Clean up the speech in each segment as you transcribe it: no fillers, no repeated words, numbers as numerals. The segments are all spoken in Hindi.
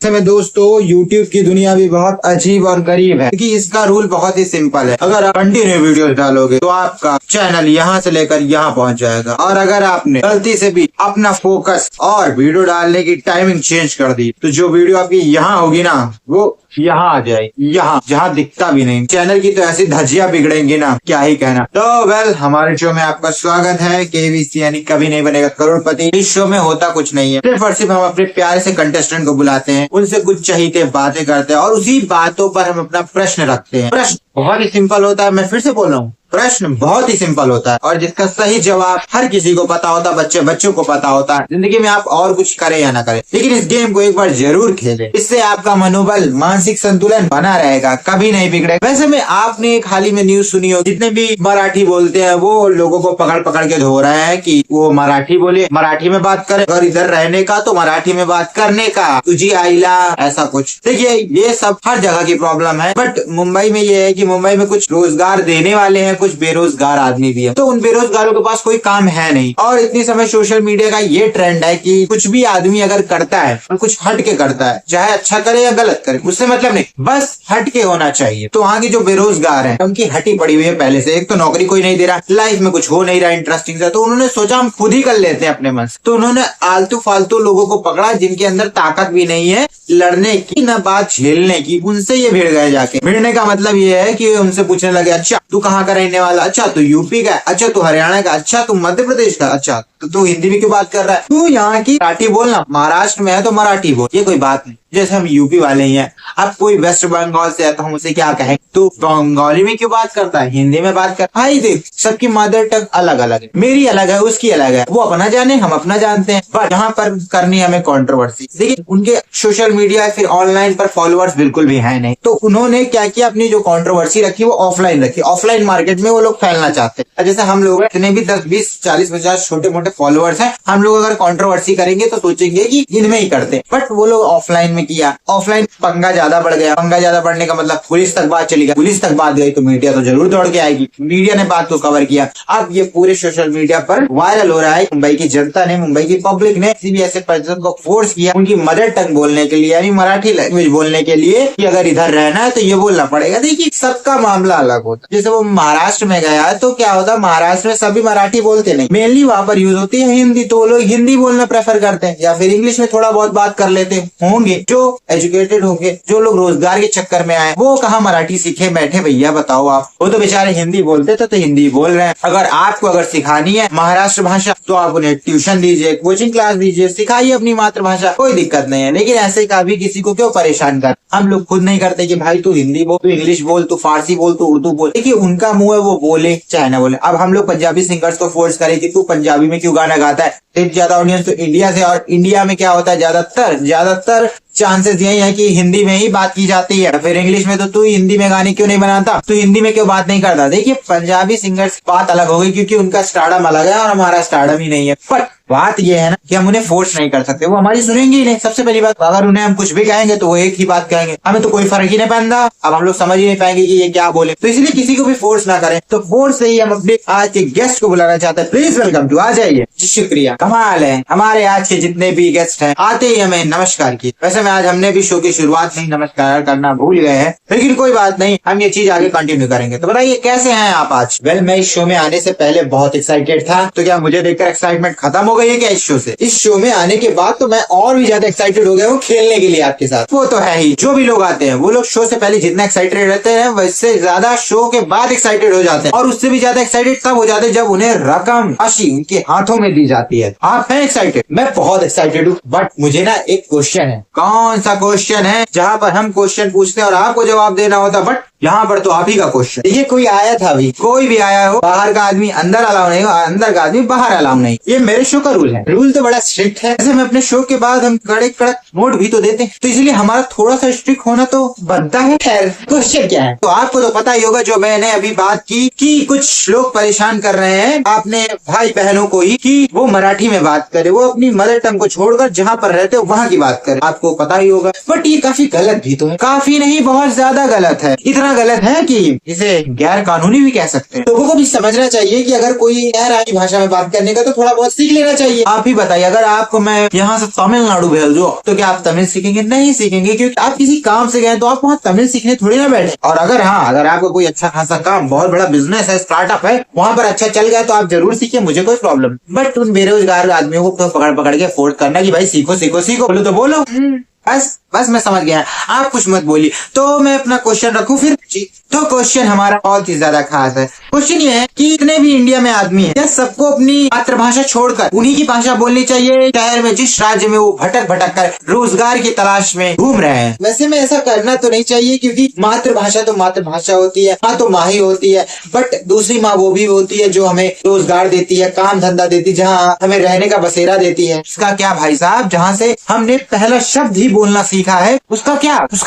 ऐसे में दोस्तों YouTube की दुनिया भी बहुत अजीब और गरीब है, क्योंकि इसका रूल बहुत ही सिंपल है। अगर आप कंटिन्यू वीडियो डालोगे तो आपका चैनल यहाँ से लेकर यहाँ पहुँच जाएगा, और अगर आपने गलती से भी अपना फोकस और वीडियो डालने की टाइमिंग चेंज कर दी तो जो वीडियो आपकी यहाँ होगी ना वो यहाँ आ जाएगी, यहाँ जहाँ दिखता भी नहीं। चैनल की तो ऐसी धज्जियां बिगड़ेंगी ना, क्या ही कहना। तो वेल, हमारे शो में आपका स्वागत है। केबीसी यानी कभी नहीं बनेगा करोड़पति। इस शो में होता कुछ नहीं है, सिर्फ और सिर्फ हम अपने प्यारे से कंटेस्टेंट को बुलाते हैं, उनसे कुछ चाहिए बातें करते हैं और उसी बातों पर हम अपना प्रश्न रखते हैं। प्रश्न बहुत ही सिंपल होता है, मैं फिर से बोल रहा हूँ, प्रश्न बहुत ही सिंपल होता है और जिसका सही जवाब हर किसी को पता होता है, बच्चों को पता होता है। जिंदगी में आप और कुछ करें या ना करें, लेकिन इस गेम को एक बार जरूर खेलें। इससे आपका मनोबल, मानसिक संतुलन बना रहेगा, कभी नहीं बिगड़ेगा। वैसे में आपने एक हाल ही में न्यूज सुनी हो, जितने भी मराठी बोलते हैं वो लोगों को पकड़ पकड़ के धो रहे हैं कि वो मराठी बोले, मराठी में बात करें, अगर इधर रहने का तो मराठी में बात करने का, तुझी आईला, ऐसा कुछ। देखिए, ये सब हर जगह की प्रॉब्लम है, बट मुंबई में ये है कि मुंबई में कुछ रोजगार देने वाले हैं, कुछ बेरोजगार आदमी भी है, तो उन बेरोजगारों के पास कोई काम है नहीं। और इतनी समय सोशल मीडिया का ये ट्रेंड है कि कुछ भी आदमी अगर करता है और कुछ हट के करता है, चाहे अच्छा करे या गलत करे, उससे मतलब नहीं, बस हट के होना चाहिए। तो वहाँ की जो बेरोजगार है उनकी हटी पड़ी हुई है पहले से। एक तो नौकरी कोई नहीं दे रहा, लाइफ में कुछ हो नहीं रहा इंटरेस्टिंग सा, तो उन्होंने सोचा हम खुद ही कर लेते हैं अपने मन से। तो उन्होंने आलतू फालतू लोगों को पकड़ा जिनके अंदर ताकत भी नहीं है लड़ने की, न बात झेलने की, उनसे ये भिड़ गए। जाके भिड़ने का मतलब ये है कि उनसे पूछने लगे, अच्छा तू कहाँ का रहने वाला, अच्छा तू यूपी का, अच्छा तू हरियाणा का, अच्छा तू मध्य प्रदेश का, अच्छा तो तू हिंदी में क्यों बात कर रहा है, तू यहाँ की मराठी बोलना, महाराष्ट्र में है तो मराठी बोल, ये कोई बात नहीं। जैसे हम यूपी वाले ही हैं, अब कोई वेस्ट बंगाल से है तो हम उसे क्या कहें, तू बंगाली में क्यों बात करता है, हिंदी में बात कर। भाई देख, सबकी मदर टंग अलग अलग है, मेरी अलग है, उसकी अलग है, वो अपना जाने, हम अपना जानते हैं। बट यहाँ पर करनी हमें कंट्रोवर्सी। देखिए, उनके सोशल मीडिया फिर ऑनलाइन पर फॉलोअर्स बिल्कुल भी है नहीं, तो उन्होंने क्या किया, अपनी जो कंट्रोवर्सी रखी वो ऑफलाइन रखी। ऑफलाइन मार्केट में वो लोग फैलना चाहते हैं। जैसे हम लोग इतने भी 10, 20, 40, 50 छोटे मोटे फॉलोअर्स हैं, हम लोग अगर कंट्रोवर्सी करेंगे तो सोचेंगे कि इनमें ही करते हैं, बट वो लोग ऑफलाइन में किया। ऑफलाइन पंगा ज्यादा बढ़ गया, पंगा ज्यादा बढ़ने का मतलब पुलिस तक बात चली गई, पुलिस तक बात गई तो मीडिया तो जरूर दौड़ के आएगी, मीडिया ने बात को कवर किया। अब ये पूरे सोशल मीडिया पर वायरल हो रहा है। मुंबई की जनता ने, मुंबई की पब्लिक ने किसी भी ऐसे पर्सन को फोर्स किया उनकी मदर टंग बोलने के लिए, यानी मराठी लैंग्वेज बोलने के लिए, कि अगर इधर रहना है तो ये बोलना पड़ेगा। देखिए, सबका मामला अलग होता है। जैसे वो महाराष्ट्र में गया तो क्या होता, महाराष्ट्र में सभी मराठी बोलते नहीं, मेनली वहां पर यूज होती है हिंदी, तो लोग हिंदी बोलना प्रेफर करते हैं, या फिर इंग्लिश में थोड़ा बहुत बात कर लेते होंगे। जो एजुकेटेड होंगे, जो लोग रोजगार के चक्कर में आए, वो कहाँ मराठी सीखे बैठे भैया, बताओ आप। वो तो बेचारे हिंदी बोलते थे तो हिंदी बोल रहे हैं। अगर आपको अगर सिखानी है महाराष्ट्र भाषा तो आप उन्हें ट्यूशन दीजिए, कोचिंग क्लास दीजिए, सिखाइए अपनी मातृभाषा, कोई दिक्कत नहीं है। लेकिन ऐसे कभी किसी को क्यों परेशान कर, हम लोग खुद नहीं करते कि भाई तू हिंदी बोल, तू इंग्लिश बोल, तू फारसी बोल, तू उर्दू बोल। देखिए, उनका मुंह है, वो बोले चाहे ना बोले। अब हम लोग पंजाबी सिंगर्स को फोर्स करें कि तू पंजाबी में क्यों गाना गाता है, ज्यादा ऑडियंस तो इंडिया से, और इंडिया में क्या होता है, ज्यादातर चांसेस यही है कि हिंदी में ही बात की जाती है। फिर इंग्लिश में तो तू हिंदी में गाने क्यों नहीं बनाता, तू हिंदी में क्यों बात नहीं करता। देखिए, पंजाबी सिंगर्स की बात अलग हो गई क्योंकि उनका स्टारडम अलग है और हमारा स्टारडम ही नहीं है। बट बात ये है ना कि हम उन्हें फोर्स नहीं कर सकते, वो हमारी सुनेंगे ही नहीं। सबसे पहली बात, अगर उन्हें हम कुछ भी कहेंगे तो वो एक ही बात कहेंगे, हमें तो कोई फर्क ही नहीं पड़ता। अब हम लोग समझ ही नहीं पाएंगे कि ये क्या बोले, तो इसलिए किसी को भी फोर्स ना करें। तो फोर्स से ही हम अपने आज के गेस्ट को बुलाना चाहते हैं। प्लीज वेलकम टू, आ जाइए जी। शुक्रिया, कमाल है। हमारे आज के जितने भी गेस्ट हैं आते ही हमें नमस्कार की। वैसे में आज हमने भी शो की शुरुआत में नमस्कार करना भूल गए हैं, लेकिन कोई बात नहीं, हम ये चीज आगे कंटिन्यू करेंगे। तो बताइए कैसे हैं आप आज। वेल, मैं इस शो में आने से पहले बहुत एक्साइटेड था, तो क्या मुझे देखकर एक्साइटमेंट खत्म हो गई है क्या इस शो से? इस शो में आने के बाद तो मैं और भी ज्यादा एक्साइटेड हो गया हूँ खेलने के लिए आपके साथ। वो तो है ही, जो भी लोग आते हैं वो लोग शो से पहले जितना एक्साइटेड रहते हैं वैसे ज्यादा शो के बाद एक्साइटेड हो जाते हैं, और उससे भी ज्यादा एक्साइटेड तब हो जाते हैं जब उन्हें रकम राशि उनके हाथों में दी जाती है। आप हैं एक्साइटेड? मैं बहुत एक्साइटेड हूँ, बट मुझे ना एक क्वेश्चन है। कौन सा क्वेश्चन है? जहाँ पर हम क्वेश्चन पूछते हैं और आपको जवाब देना होता, बट यहाँ पर तो आप ही का क्वेश्चन। देखिए, कोई आया था अभी, कोई भी आया हो, बाहर का आदमी अंदर अलाउ नहीं हो, अंदर का आदमी बाहर अलाउ नहीं। ये मेरे शो का रूल है। रूल तो बड़ा स्ट्रिक्ट है। ऐसे में अपने शो के बाद हम कड़क नोट भी तो देते हैं, तो इसलिए हमारा थोड़ा सा स्ट्रिक्ट होना तो बनता है। खैर, क्वेश्चन क्या है तो आपको तो पता ही होगा, जो मैंने अभी बात की कि कुछ लोग परेशान कर रहे हैं अपने भाई बहनों को ही कि वो मराठी में बात करे, वो अपनी मदर टंग को छोड़कर जहाँ पर रहते हो वहाँ की बात करे। आपको पता ही होगा, बट ये काफी गलत भी तो है। काफी नहीं, बहुत ज्यादा गलत है। इतना इतना गलत है कि इसे गैर कानूनी भी कह सकते हैं। लोगों को भी समझना चाहिए कि अगर कोई गैर आनी भाषा में बात करने का तो थोड़ा बहुत सीख लेना चाहिए। आप ही बताइए, अगर आपको मैं यहाँ से तमिलनाडु भेज दूं तो क्या आप तमिल सीखेंगे? नहीं सीखेंगे, क्योंकि आप किसी काम से गए तो आप वहाँ तमिल सीखने थोड़ी ना बैठे। और अगर अगर आपको कोई अच्छा खासा काम, बहुत बड़ा बिजनेस है, स्टार्टअप है, वहाँ पर अच्छा चल गया तो आप जरूर सीखिए, मुझे कोई प्रॉब्लम। बट उन बेरोजगार आदमियों को पकड़ पकड़ के फोर्स करना कि भाई सीखो सीखो सीखो, बोलो तो बोलो। बस मैं समझ गया, आप कुछ मत बोलिए। तो मैं अपना क्वेश्चन रखूं फिर जी। तो क्वेश्चन हमारा बहुत ही ज्यादा खास है। क्वेश्चन ये है कि जितने भी इंडिया में आदमी है, क्या सबको अपनी मातृभाषा छोड़कर उन्हीं की भाषा बोलनी चाहिए? शहर में जिस राज्य में वो भटक भटक कर रोजगार की तलाश में घूम रहे हैं। वैसे में ऐसा करना तो नहीं चाहिए, क्योंकि मातृभाषा तो मातृभाषा होती है, माँ तो माँ ही होती है, बट दूसरी माँ वो भी होती है जो हमें रोजगार देती है, काम धंधा देती है, जहाँ हमें रहने का बसेरा देती है। इसका क्या भाई साहब, जहाँ से हमने पहला शब्द ही बोलना सीखा है, उसका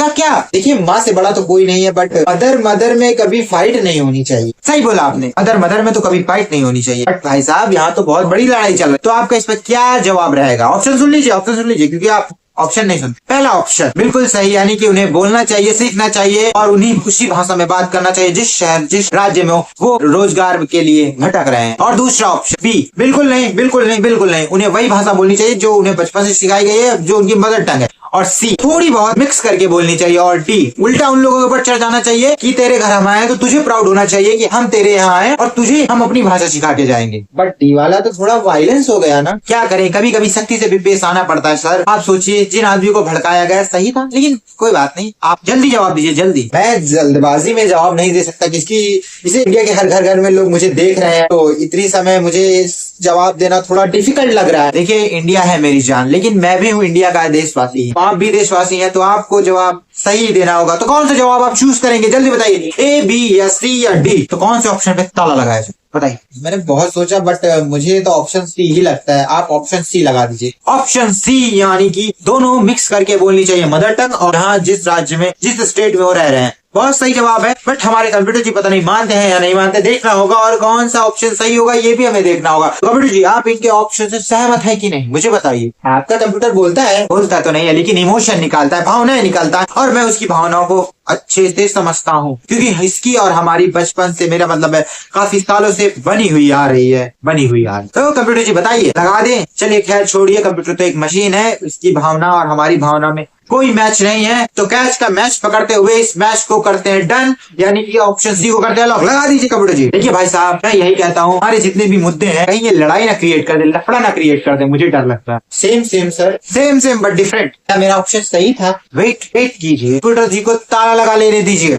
क्या? देखिए, माँ से बड़ा तो कोई नहीं है, बट मदर में कभी फाइट नहीं होनी चाहिए। सही बोला आपने, मदर में तो कभी फाइट नहीं होनी चाहिए। बट भाई साहब, यहाँ तो बहुत बड़ी लड़ाई चल रही है। तो आपका इस पर क्या जवाब रहेगा? ऑप्शन सुन लीजिए, क्योंकि आप ऑप्शन नहीं सुनते। पहला ऑप्शन बिल्कुल सही, यानी कि उन्हें बोलना चाहिए, सीखना चाहिए और उन्हीं उसी भाषा में बात करना चाहिए जिस शहर, जिस राज्य में वो रोजगार के लिए भटक रहे हैं। और दूसरा ऑप्शन बी, बिल्कुल नहीं, उन्हें वही भाषा बोलनी चाहिए जो उन्हें बचपन से सिखाई गई है, जो उनकी मदर टंग है। और सी, थोड़ी बहुत मिक्स करके बोलनी चाहिए। और डी, उल्टा उन लोगों के ऊपर चढ़ जाना चाहिए कि तेरे घर हम आए तो तुझे प्राउड होना चाहिए कि हम तेरे यहाँ आए और तुझे हम अपनी भाषा सिखा के जाएंगे। बट डी वाला तो थोड़ा वायलेंस हो गया ना। क्या करें, कभी कभी सख्ती से भी पेश आना पड़ता है सर। आप सोचिए, जिन आदमी को भड़काया गया सही था, लेकिन कोई बात नहीं, आप जल्दी जवाब दीजिए, जल्दी। मैं जल्दबाजी में जवाब नहीं दे सकता, किसकी इसे इंडिया के हर घर में लोग मुझे देख रहे हैं, तो इतनी समय मुझे जवाब देना थोड़ा डिफिकल्ट लग रहा है। देखिए, इंडिया है मेरी जान, लेकिन मैं भी हूँ इंडिया का देशवासी, आप भी देशवासी हैं, तो आपको जवाब सही देना होगा। तो कौन सा जवाब आप चूज करेंगे, जल्दी बताइए, ए, बी या सी या डी? तो कौन से ऑप्शन पे ताला लगाया जाए, बताइए। मैंने बहुत सोचा, बट मुझे तो ऑप्शन सी ही लगता है। आप ऑप्शन सी लगा दीजिए। ऑप्शन सी, यानी कि दोनों मिक्स करके बोलनी चाहिए, मदर टंग और यहाँ जिस राज्य में, जिस स्टेट में वो रह रहे हैं। बहुत सही जवाब है, बट हमारे कंप्यूटर जी पता नहीं मानते हैं या नहीं मानते, देखना होगा। और कौन सा ऑप्शन सही होगा ये भी हमें देखना होगा। कंप्यूटर जी, आप इनके ऑप्शन से सहमत है कि नहीं, मुझे बताइए। आपका कंप्यूटर बोलता तो नहीं है, लेकिन इमोशन निकालता है, भावनाएं निकालता है, और मैं उसकी भावनाओं को अच्छे से समझता हूँ, क्योंकि इसकी और हमारी बचपन से, मेरा मतलब है काफी सालों से बनी हुई आ रही है। तो कंप्यूटर जी बताइए, लगा दें? चलिए खैर छोड़िए, कंप्यूटर तो एक मशीन है, इसकी भावना और हमारी भावना में कोई मैच नहीं है। तो कैच का मैच पकड़ते हुए इस मैच को करते हैं डन, यानी कि ऑप्शन सी को करते हैं लॉक। लगा दीजिए कंप्यूटर जी। देखिए भाई साहब, मैं यही कहता हूँ, हमारे जितने भी मुद्दे हैं, कहीं ये लड़ाई ना क्रिएट कर दे, लफड़ा ना क्रिएट कर दे, मुझे डर लगता है। Same sir, same but different. क्या मेरा ऑप्शन सही था? वेट कीजिए, कंप्यूटर जी को ताला लगा लेने दीजिए।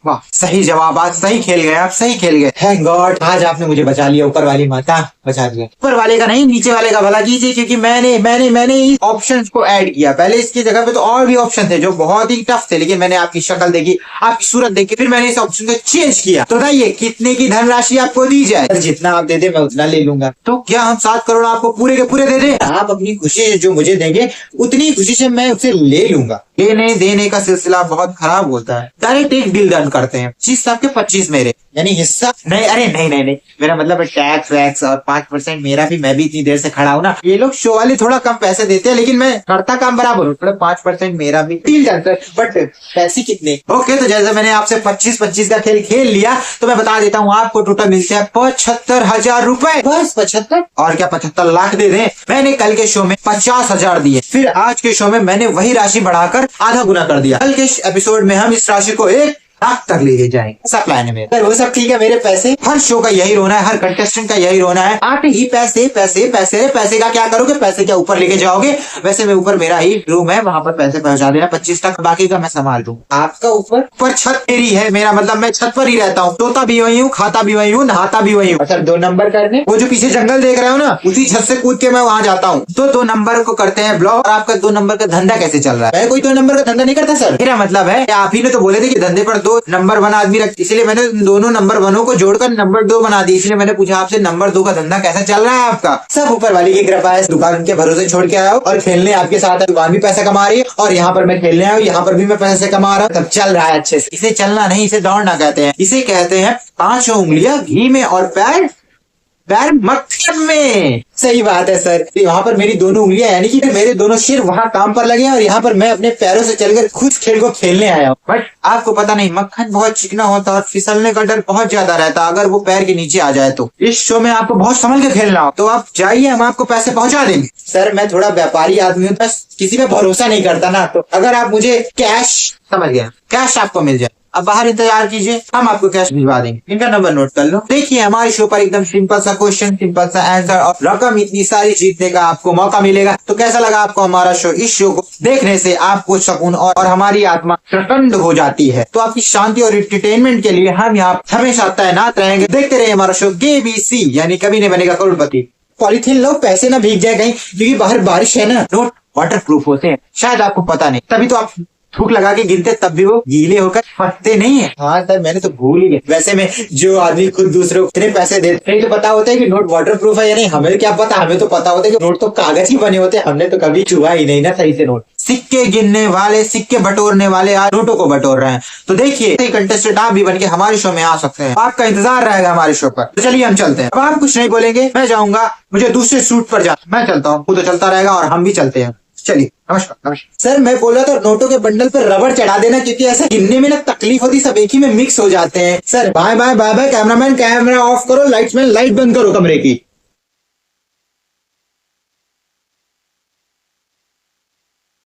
वाह, सही जवाब, आज सही खेल गए आप, सही खेल गए। थैंक गॉड, आज आपने मुझे बचा लिया, ऊपर वाली माता बचा दिया। ऊपर वाले का नहीं, नीचे वाले का भला कीजिए, क्योंकि मैंने इस ऑप्शंस को ऐड किया। पहले इसकी जगह पे तो और भी ऑप्शन थे जो बहुत ही टफ थे, लेकिन मैंने आपकी शक्ल देखी, आपकी सूरत देखी, फिर मैंने इस ऑप्शन को चेंज किया। तो बताइए, कितने की धनराशि आपको दी जाए? जितना आप दे दे मैं उतना ले लूंगा। तो क्या हम 7 करोड़ आपको पूरे के पूरे दे दें? आप अपनी खुशी जो मुझे देंगे, उतनी खुशी से मैं उसे ले लूंगा। लेने देने का सिलसिला बहुत खराब होता है। डायरेक्ट एक डील डन करते हैं, 25 आपके 25 मेरे, यानी हिस्सा नहीं। अरे नहीं, मेरा मतलब टैक्स वैक्स और 5% मेरा भी। मैं भी इतनी देर से खड़ा हूँ ना, ये लोग शो वाले थोड़ा कम पैसे देते हैं, लेकिन मैं करता काम बराबर हूँ, थोड़ा 5% मेरा भी डील डन कर। बट पैसे कितने? ओके, तो जैसे मैंने आपसे 25-25 का खेल खेल लिया, तो मैं बता देता हूँ, आपको टोटल मिलते हैं 75,000 रुपए। बस 75? और क्या 75 लाख दे दें? मैंने कल के शो में 50,000 दिए, फिर आज के शो में मैंने वही राशि बढ़ाकर आधा गुना कर दिया। कल के एपिसोड में हम इस राशि को 1 लाख तक लेके जाएंगे। सब प्लान है मेरा। वो सब ठीक है, मेरे पैसे, हर शो का यही रोना है, हर कंटेस्टेंट का यही रोना है। आप ही पैसे का क्या करोगे? पैसे क्या ऊपर लेके जाओगे? वैसे मैं ऊपर, मेरा ही रूम है, वहां पर पैसे पहुंचा देना 25 तक, बाकी का मैं संभाल दूं। आपका ऊपर छत मेरी है, मेरा मतलब मैं छत पर ही रहता हूँ, सोता भी वही हूँ, खाता भी वही हूँ, नहाता भी वही हूँ। सर 2 नंबर करने, वो जो पीछे जंगल देख रहे हो ना, उसी छत से कूद के मैं वहां जाता हूँ। तो 2 नंबर को करते हैं ब्लॉक। और आपका 2 नंबर का धंधा कैसे चल रहा है? मैं कोई 2 नंबर का धंधा नहीं करता सर। मेरा मतलब है, आप ही ने तो बोले थे कि धंधे पर 2 नंबर बना, इसलिए मैंने दोनों नंबर 1 को जोड़कर नंबर 2 बना दी। इसलिए मैंने पूछा आपसे, नंबर 2 का धंधा कैसा चल रहा है आपका? सब ऊपर वाली की कृपा है, दुकान उनके भरोसे छोड़ के आया हूँ और खेलने आपके साथ है। दुकान भी पैसा कमा रही है और यहाँ पर मैं खेलने आया हूँ, यहाँ पर भी मैं पैसे कमा रहा हूँ, सब चल रहा है अच्छे से। इसे चलना नहीं, इसे दौड़ना कहते हैं। इसे कहते हैं 5 उंगलियां घी में और पैर पैर मक्खन में। सही बात है सर, वहाँ पर मेरी दोनों उंगलियां यानी कि मेरे दोनों सिर वहाँ काम पर लगे हैं और यहाँ पर मैं अपने पैरों से चलकर खुद खेल को खेलने आया हूँ। बट आपको पता नहीं, मक्खन बहुत चिकना होता है और फिसलने का डर बहुत ज्यादा रहता है अगर वो पैर के नीचे आ जाए तो। इस शो में आपको बहुत संभल के खेलना हो, तो आप जाइए, हम आपको पैसे पहुंचा देंगे। सर मैं थोड़ा व्यापारी आदमी हूँ, बस किसी पे भरोसा नहीं करता ना, तो अगर आप मुझे कैश, समझ गया, कैश आपको मिल जाए, अब बाहर इंतजार कीजिए, हम आपको कैश भिजवा देंगे। इनका नंबर नोट कर लो। देखिए हमारे शो पर एकदम सिंपल सा क्वेश्चन, सिंपल सा आंसर और रकम इतनी सारी जीतने का आपको मौका मिलेगा। तो कैसा लगा आपको हमारा शो? इस शो को देखने से आपको सुकून और हमारी आत्मा प्रसन्न हो जाती है। तो आपकी शांति और एंटरटेनमेंट के लिए हम यहाँ हमेशा तैनात रहेंगे। देखते रहे हमारा शो KBC, यानी कभी नहीं बनेगा करोड़पति। पॉलीथीन लो, पैसे ना भीग जाए कहीं, क्योंकि बाहर बारिश है ना। नोट वाटर प्रूफ होते हैं, शायद आपको पता नहीं, तभी तो आप थूक लगा के गिनते, तब भी वो गीले होकर फटते नहीं है। हाँ सर, मैंने तो भूल ही गया। वैसे में जो आदमी खुद दूसरों को इतने पैसे देते हैं, तो पता होता है कि नोट वाटर प्रूफ है या नहीं। हमें क्या पता, हमें तो पता होता है कि नोट तो कागज ही बने होते हैं। हमने तो कभी छुआ ही नहीं ना सही से नोट। सिक्के गिनने वाले, सिक्के बटोरने वाले आज नोटों को बटोर रहे हैं। तो देखिए कंटेस्टेंट आप भी बन के हमारे शो में आ सकते हैं। आपका इंतजार रहेगा हमारे शो पर। तो चलिए हम चलते हैं। अब आप कुछ नहीं बोलेंगे, मैं जाऊंगा, मुझे दूसरे शूट पर जाना, मैं चलता हूँ। वो तो चलता रहेगा और हम भी चलते हैं। चलिए नमस्कार। नमस्कार सर, मैं बोल रहा था नोटों के बंडल पर रबड़ चढ़ा देना, क्योंकि ऐसा गिनने में ना तकलीफ होती, सब एक ही में मिक्स हो जाते हैं। Sir bye bye bye bye. Cameraman camera off करो, लाइट्समैन लाइट बंद करो कमरे की।